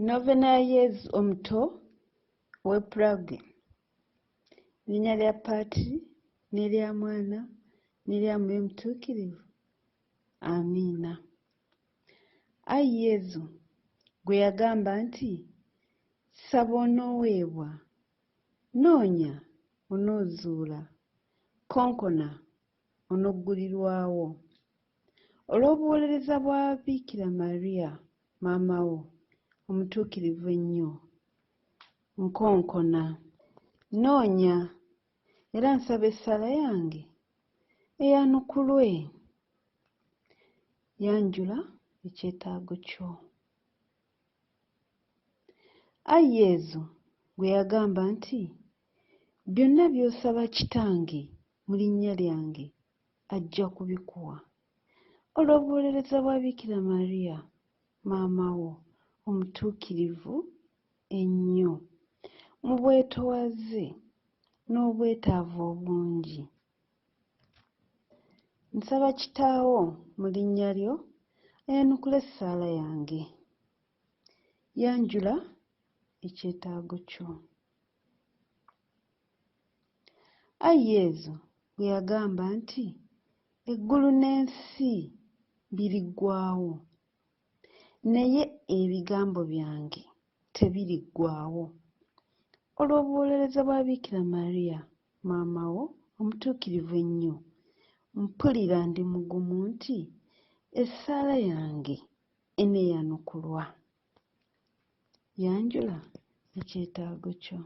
Novena ya Yezu Omuto we Prague. Linnya lya Patiri n'erya Mwana n'erya Mwoyo Mutuukirivu. Amiina. Ayi Yezu, gwe yagamba nti saba onooweebwa, noonya onoozuula, konkona onoggulirwawo. Olw'obuwolereza bwa Bikira Mariya maama wo omutuukirivu ennyo, nkonkona, noonya era nsaba essaala yange eyanukulwe. Yanjula ekyetaago kyo. Ayi Yezu, gwe yagamba nti byonna by'osaba Kitange mu linnya lyange ajja kubikuwa. Olw'obuwolereza bwa Bikira Mariya maama wo omutuukirivu ennyo, mu bwetoowaze n'obwetaavu obungi, nsaba Kitaawo mu linnya lyo ayanukule essaala yange. Yanjula ekyetaago kyo. Ayi Yezu, gwe yagamba nti eggulu n'ensi biriggwaawo, naye ebigambo byange tebiriggwaawo. Olw'obuwolereza bwa Bikira Mariya maama wo omutuukirivu ennyo, mpulira ndi mugumu nti essaala yange eneeyanukulwa. Yanjula ekyetaago kyo.